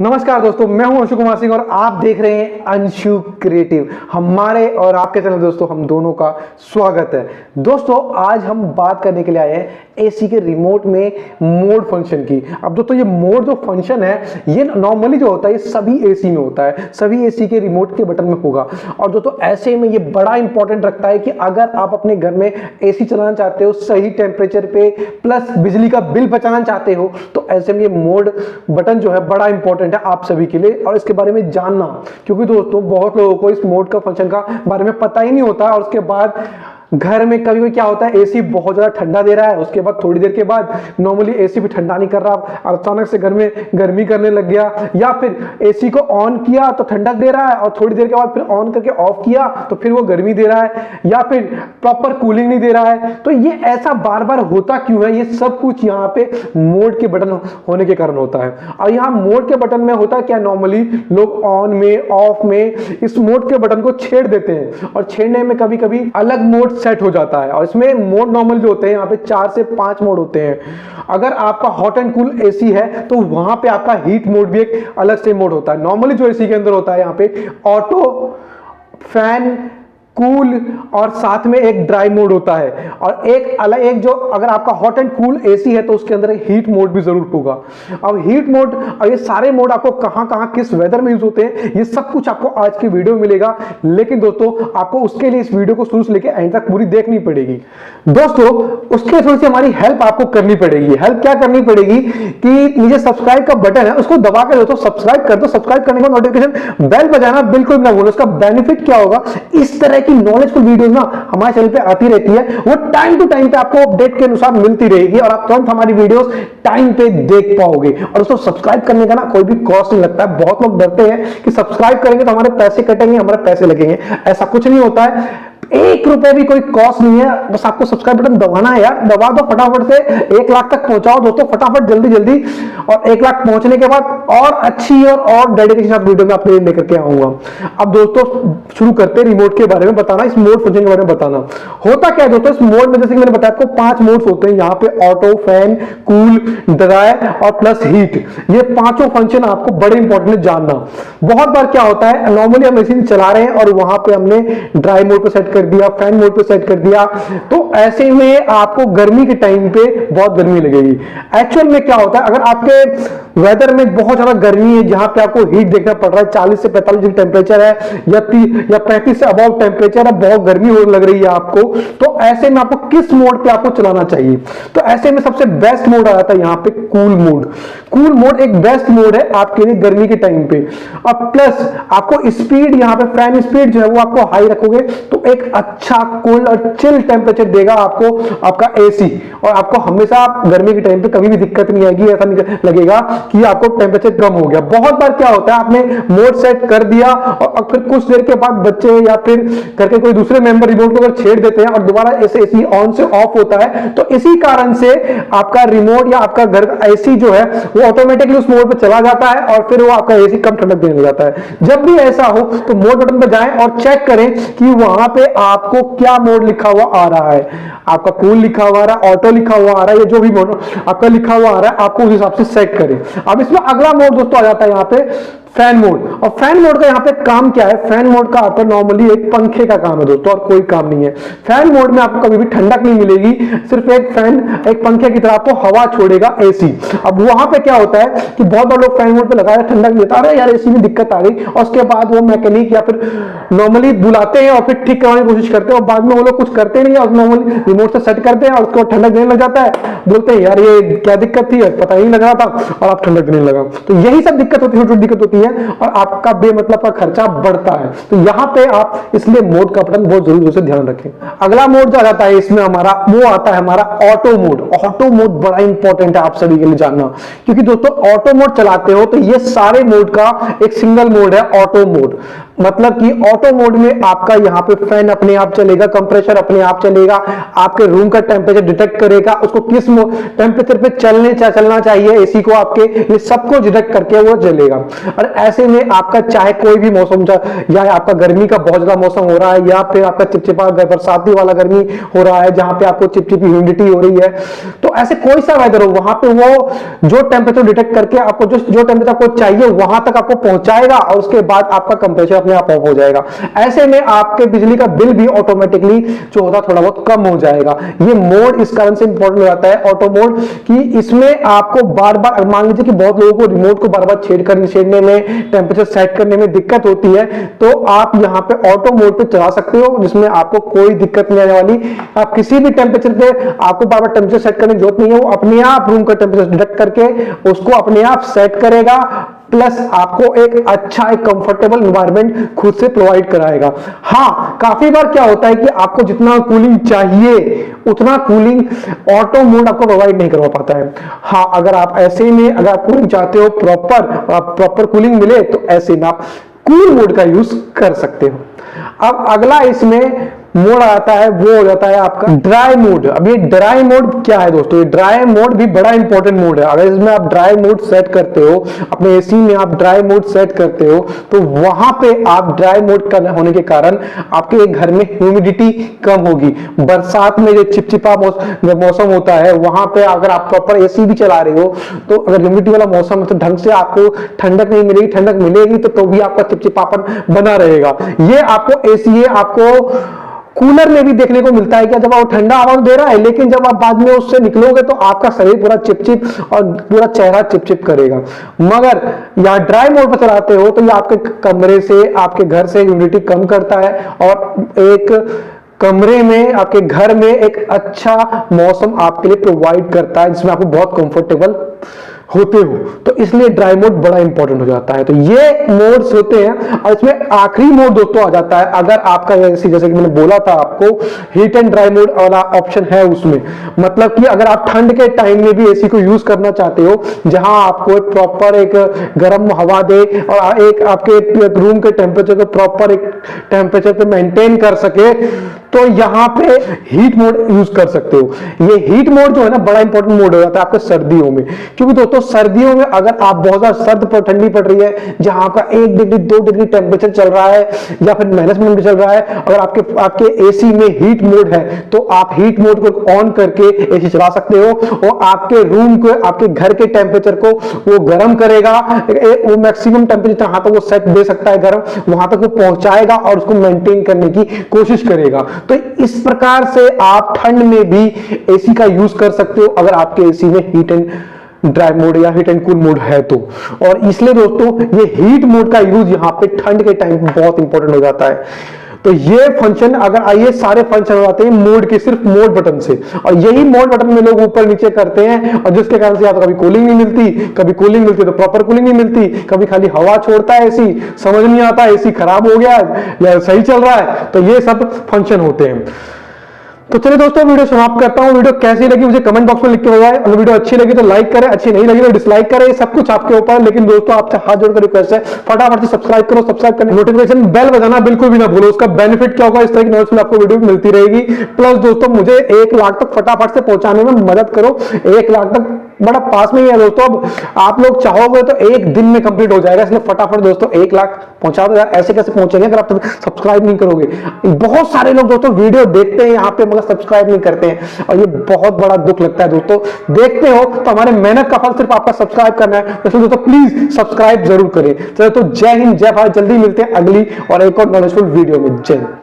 नमस्कार दोस्तों, मैं हूं अंशु कुमार सिंह और आप देख रहे हैं अंशु क्रिएटिव। हमारे और आपके चैनल दोस्तों हम दोनों का स्वागत है। दोस्तों आज हम बात करने के लिए आए हैं एसी के रिमोट में मोड फंक्शन की। अब दोस्तों ये मोड जो फंक्शन है ये नॉर्मली जो होता है ये सभी एसी में होता है, सभी एसी के रिमोट के बटन में होगा। और दोस्तों ऐसे में ये बड़ा इंपॉर्टेंट रखता है कि अगर आप अपने घर में एसी चलाना चाहते हो सही टेम्परेचर पे प्लस बिजली का बिल बचाना चाहते हो तो ऐसे में ये मोड बटन जो है बड़ा इंपॉर्टेंट है आप सभी के लिए और इसके बारे में जानना, क्योंकि दोस्तों बहुत लोगों को इस मोड का फंक्शन का बारे में पता ही नहीं होता। और उसके बाद घर में कभी कभी क्या होता है एसी बहुत ज्यादा ठंडा दे रहा है, उसके बाद थोड़ी देर के बाद नॉर्मली एसी भी ठंडा नहीं कर रहा और अचानक से घर में गर्मी करने लग गया, या फिर एसी को ऑन किया तो ठंडक दे रहा है और थोड़ी देर के बाद फिर ऑन करके ऑफ किया तो फिर वो गर्मी दे रहा है, या फिर प्रॉपर कूलिंग नहीं दे रहा है। तो ये ऐसा बार बार होता क्यों है? ये सब कुछ यहाँ पे मोड के बटन होने के कारण होता है। और यहाँ मोड के बटन में होता क्या, नॉर्मली लोग ऑन में ऑफ में इस मोड के बटन को छेड़ देते हैं और छेड़ने में कभी कभी अलग मोड सेट हो जाता है। और इसमें मोड नॉर्मल जो होते हैं यहाँ पे 4 से 5 मोड होते हैं। अगर आपका हॉट एंड कूल एसी है तो वहां पे आपका हीट मोड भी एक अलग से मोड होता है। नॉर्मली जो एसी के अंदर होता है यहाँ पे ऑटो, फैन, कूल और साथ में एक ड्राई मोड होता है। और एक अलग एक जो अगर आपका हॉट एंड कूल एसी है तो उसके अंदर हीट मोड भी जरूर होगा। अब हीट मोड और ये सारे मोड आपको कहां कहां किस वेदर में यूज होते हैं ये सब कुछ आपको आज के वीडियो में मिलेगा। लेकिन दोस्तों आपको उसके लिए इस वीडियो को शुरू से लेकर एंड तक पूरी देखनी पड़ेगी। दोस्तों उसके लिए थोड़ी सी हमारी हेल्प आपको करनी पड़ेगी। हेल्प क्या करनी पड़ेगी कि नीचे सब्सक्राइब का बटन है उसको दबा के दोस्तों सब्सक्राइब कर दो। सब्सक्राइब करने के बाद नोटिफिकेशन बेल बजाना बिल्कुल ना भूलो। उसका बेनिफिट क्या होगा, इस तरह की नॉलेजफुल वीडियोस ना हमारे चैनल पे आती रहती है, वो टाइम टू टाइम पे आपको अपडेट के अनुसार मिलती रहेगी और आप तुरंत हमारी वीडियोस टाइम पे देख पाओगे। और दोस्तों सब्सक्राइब करने का ना कोई भी कॉस्ट नहीं लगता है। बहुत लोग डरते हैं कि सब्सक्राइब करेंगे तो हमारे पैसे कटेंगे, हमारे पैसे लगेंगे। ऐसा कुछ नहीं होता है, 1 रुपए भी कोई कॉस्ट नहीं है। बस आपको सब्सक्राइब बटन दबाना है यार, दबा दो फटाफट से 1 लाख तक पहुंचाओ दोस्तों, फटाफट जल्दी जल्दी। और 1 लाख पहुंचने के बाद और अच्छी और डेडिकेशन आप वीडियो में आपके लिए लेकर के आऊंगा। अब दोस्तों शुरू करते हैं रिमोट के बारे में बताना, इस मोड फंक्शन के बारे में बताना। होता क्या है दोस्तों इस मोड में, जैसे कि मैंने बताया आपको 5 मोड्स होते हैं यहाँ पे, ऑटो, फैन, कूल, ड्राई और प्लस हीट। ये पांचों फंक्शन आपको बड़े इंपॉर्टेंट है जानना। बहुत बार क्या होता है, नॉर्मली हम मशीन चला रहे हैं और वहां पे हमने ड्राई मोड पे सेट कर दिया, फैन मोड पे सेट कर दिया, तो ऐसे में आपको गर्मी के टाइम पे बहुत गर्मी लगेगी। एक्चुअल में क्या होता है, अगर आपके वेदर में बहुत ज्यादा गर्मी है जहां पे आपको हीट देखना पड़ रहा है, 40 से 45 डिग्री टेम्परेचर है या 35 से अबव टेम्परेचर है, बहुत गर्मी हो लग रही है आपको, तो ऐसे में आपको किस मोड पे आपको चलाना चाहिए? तो ऐसे में सबसे बेस्ट मोड आ जाता है यहाँ पे कूल मोड। कूल मोड एक बेस्ट मोड है आपके लिए गर्मी के टाइम पे। और प्लस आपको स्पीड यहाँ पे फैन स्पीड जो है वो आपको हाई रखोगे तो एक अच्छा कूल और चिल टेम्परेचर देगा आपको आपका एसी, और आपको हमेशा गर्मी के टाइम पे कभी भी दिक्कत नहीं आएगी। ऐसा नहीं लगेगा कि आपको टेम्परेचर कम हो गया। बहुत बार क्या होता है आपने मोड सेट कर दिया और फिर कुछ देर के बाद बच्चे या फिर करके कोई दूसरे मेंबर रिमोट को अगर छेड़ देते हैं और दोबारा ऐसे एसी ऑन से ऑफ होता है, तो इसी कारण से आपका रिमोट या आपका घर का एसी जो है वो ऑटोमेटिकली उस मोड पे चला जाता है और फिर वो आपका एसी कम ठंडक देने लग जाता है। जब भी ऐसा हो तो मोड बटन पर जाएं और चेक करें कि वहां पे आपको क्या मोड लिखा हुआ आ रहा है। आपका कूल लिखा हुआ आ रहा है, ऑटो लिखा हुआ आ रहा है, या जो भी मोड आपका लिखा हुआ आ रहा है आपको उस हिसाब से सेट करें। अब इसमें अगला मोड दोस्तों आ जाता है यहाँ पे फैन मोड। और फैन मोड का यहाँ पे काम क्या है? फैन मोड का आपका नॉर्मली एक पंखे का काम है दोस्तों, और कोई काम नहीं है। फैन मोड में आपको कभी भी ठंडक नहीं मिलेगी, सिर्फ एक फैन एक पंखे की तरह आपको हवा छोड़ेगा एसी। अब वहां पे क्या होता है कि बहुत बार लोग फैन मोड पे लगाया ठंडक नहीं देता, अरे यार एसी में दिक्कत आ गई, और उसके बाद वो मैकेनिक या फिर नॉर्मली बुलाते हैं और फिर ठीक करवाने की कोशिश करते हैं और बाद में वो लोग कुछ करते नहीं है और नॉर्मली रिमोट से सेट करते हैं और उसको ठंडक देने लग जाता है। बोलते हैं यार ये क्या दिक्कत थी, पता ही नहीं लग रहा था और आप ठंडक देने लगा। तो यही सब दिक्कत होती है, छोटी दिक्कत होती है और आपका बेमतलब का खर्चा बढ़ता है। तो यहां पे आप इसलिए मोड का बटन बहुत जरूरी से ध्यान रखें। अगला मोड जो आ जाता है इसमें हमारा, वो आता है हमारा ऑटो मोड। ऑटो मोड बड़ा इंपॉर्टेंट है आप सभी के लिए जानना, क्योंकि दोस्तों ऑटो मोड चलाते हो तो ये सारे मोड का एक सिंगल मोड है ऑटो मोड। मतलब कि ऑटो मोड में आपका यहाँ पे फैन अपने आप चलेगा, कंप्रेसर अपने आप चलेगा, आपके रूम का टेम्परेचर डिटेक्ट करेगा, उसको किस टेम्परेचर पे चलना चाहिए एसी को आपके, ये सबको डिटेक्ट करके वो चलेगा। और ऐसे में आपका चाहे कोई भी मौसम, या आपका गर्मी का बहुत ज्यादा मौसम हो रहा है, या फिर आपका चिपचिपा बरसाती वाला गर्मी हो रहा है जहां पे आपको चिपचिपी ह्यूमिडिटी हो रही है, तो ऐसे कोई सा वेदर हो, वहां पे वो जो टेम्परेचर डिटेक्ट करके आपको जो टेम्परेचर आपको चाहिए वहां तक आपको पहुंचाएगा, और उसके बाद आपका कंप्रेसर अपने आप ऑफ हो जाएगा। ऐसे में आपके बिजली का बिल भी ऑटोमेटिकली जो होता थोड़ा बहुत कम हो जाएगा। ये मोड इस कारण से इंपॉर्टेंट हो जाता है ऑटो मोड, कि इसमें आपको बार बार, मान लीजिए कि बहुत लोगों को रिमोट को बार बार छेड़ने में, टेम्परेचर सेट करने में दिक्कत होती है, तो आप यहाँ पे ऑटो मोड पे चला सकते हो, जिसमें आपको कोई दिक्कत नहीं आने वाली। आप किसी भी टेम्परेचर पे आपको बार बार टेम्परेचर सेट करने की जरूरत नहीं है, वो अपने आप रूम का टेम्परेचर डिटेक्ट करके उसको अपने आप सेट करेगा, प्लस आपको एक अच्छा, एक कंफर्टेबल एनवायरनमेंट खुद से प्रोवाइड कराएगा। हाँ, काफी बार क्या होता है कि आपको जितना कूलिंग चाहिए उतना कूलिंग ऑटो मोड आपको प्रोवाइड नहीं करवा पाता है। हाँ, अगर आप ऐसे में, अगर आप कूलिंग चाहते हो, प्रॉपर कूलिंग मिले, तो ऐसे में आप कूल मोड का यूज कर सकते हो। अब अगला इसमें मोड आता है, वो हो जाता है आपका ड्राई मोड। अब ये ड्राई मोड क्या है दोस्तों? ये ड्राई मोड भी बड़ा इंपॉर्टेंट मोड है। अगर इसमें आप ड्राई मोड सेट करते हो, अपने एसी में आप ड्राई मोड सेट करते हो, तो वहां पे आप ड्राई मोड का होने के कारण आपके घर में ह्यूमिडिटी कम होगी। बरसात में जो चिपचिपा मौसम होता है, वहां पे अगर आप प्रॉपर एसी भी चला रहे हो, तो अगर ह्यूमिडिटी वाला मौसम है तो ढंग से आपको ठंडक नहीं मिलेगी। ठंडक मिलेगी तो भी आपका चिपचिपापन बना रहेगा। ये आपको एसी, आपको कूलर में भी देखने को मिलता है कि जब आप ठंडा हवा दे रहा है, लेकिन जब आप बाद में उससे निकलोगे तो आपका शरीर पूरा चिपचिप और पूरा चेहरा चिपचिप करेगा। मगर यहाँ ड्राई मोड पर चलाते हो तो ये आपके कमरे से, आपके घर से ह्यूमिडिटी कम करता है, और एक कमरे में, आपके घर में एक अच्छा मौसम आपके लिए प्रोवाइड करता है, जिसमें आपको बहुत कंफर्टेबल होते हो। तो इसलिए ड्राई मोड बड़ा इंपॉर्टेंट हो जाता है। तो ये मोड्स होते हैं। और इसमें आखिरी मोड दोस्तों आ जाता है, अगर आपका जैसे कि मैंने बोला था आपको, हीट एंड ड्राई मोड वाला ऑप्शन है उसमें। मतलब कि अगर आप ठंड के टाइम में भी एसी को यूज करना चाहते हो, जहां आपको एक प्रॉपर एक गर्म हवा दे और एक आपके रूम के टेम्परेचर को प्रॉपर एक टेम्परेचर पे मेंटेन कर सके, तो यहां पे हीट मोड यूज कर सकते हो। ये हीट मोड जो है ना, बड़ा इंपॉर्टेंट मोड हो जाता है आपके सर्दियों में। क्योंकि दोस्तों सर्दियों में अगर आप बहुत ज्यादा सर्द पर ठंडी पड़ रही है, जहां आपका 1 डिग्री 2 डिग्री टेम्परेचर चल रहा है, या फिर -1 भी चल रहा है, अगर आपके एसी में हीट मोड है, तो आप हीट मोड को ऑन करके एसी चला सकते हो, और आपके रूम को, आपके घर के टेम्परेचर को वो गर्म करेगा। वो मैक्सिमम टेम्परेचर जहां तक वो सेट दे सकता है गर्म, वहां तक वो पहुंचाएगा और उसको मेंटेन करने की कोशिश करेगा। तो इस प्रकार से आप ठंड में भी एसी का यूज कर सकते हो, अगर आपके एसी में हीट एंड ड्राई मोड या हीट एंड कूल मोड है तो। और इसलिए दोस्तों ये हीट मोड का यूज यहाँ पे ठंड के टाइम पे बहुत इंपॉर्टेंट हो जाता है। तो ये फंक्शन, अगर आइए सारे फंक्शन हो जाते हैं मोड के, सिर्फ मोड बटन से। और यही मोड बटन में लोग ऊपर नीचे करते हैं, और जिसके कारण से या तो कभी कूलिंग नहीं मिलती, कभी कूलिंग मिलती तो प्रॉपर कूलिंग नहीं मिलती, कभी खाली हवा छोड़ता है एसी, समझ नहीं आता एसी खराब हो गया या सही चल रहा है। तो ये सब फंक्शन होते हैं। तो चलिए दोस्तों, वीडियो समाप्त करता हूं। वीडियो कैसी लगी मुझे कमेंट बॉक्स में लिख के बताएं। अगर वीडियो अच्छी लगी तो लाइक करें, अच्छी नहीं लगी तो डिसलाइक करें, सब कुछ आपके ऊपर। लेकिन दोस्तों आपसे हाथ जोड़कर रिक्वेस्ट है, फटाफट से सब्सक्राइब करो। सब्सक्राइब करने नोटिफिकेशन बेल बजाना बिल्कुल भी ना भूलो। उसका बेनिफिट क्या होगा, इस तरह की नोट्स में आपको वीडियो मिलती रहेगी। प्लस दोस्तों मुझे 1 लाख तक फटाफट से पहुंचाने में मदद करो। 1 लाख तक बड़ा पास में ही है दोस्तों। अब आप लोग चाहोगे तो 1 दिन में कंप्लीट हो जाएगा, इसलिए फटाफट दोस्तों 1 लाख पहुंचा दो यार। ऐसे कैसे पहुंचेंगे अगर आप सब्सक्राइब नहीं करोगे? बहुत सारे लोग दोस्तों वीडियो देखते हैं यहाँ पे मगर सब्सक्राइब नहीं करते हैं, और ये बहुत बड़ा दुख लगता है दोस्तों। देखते हो तो हमारे मेहनत का फल सिर्फ आपका सब्सक्राइब करना है, इसलिए दोस्तों प्लीज सब्सक्राइब जरूर करें। चलो तो जय हिंद, जय भारत। जल्दी मिलते हैं अगली और एक और नॉलेजफुल वीडियो में। जय हिंद।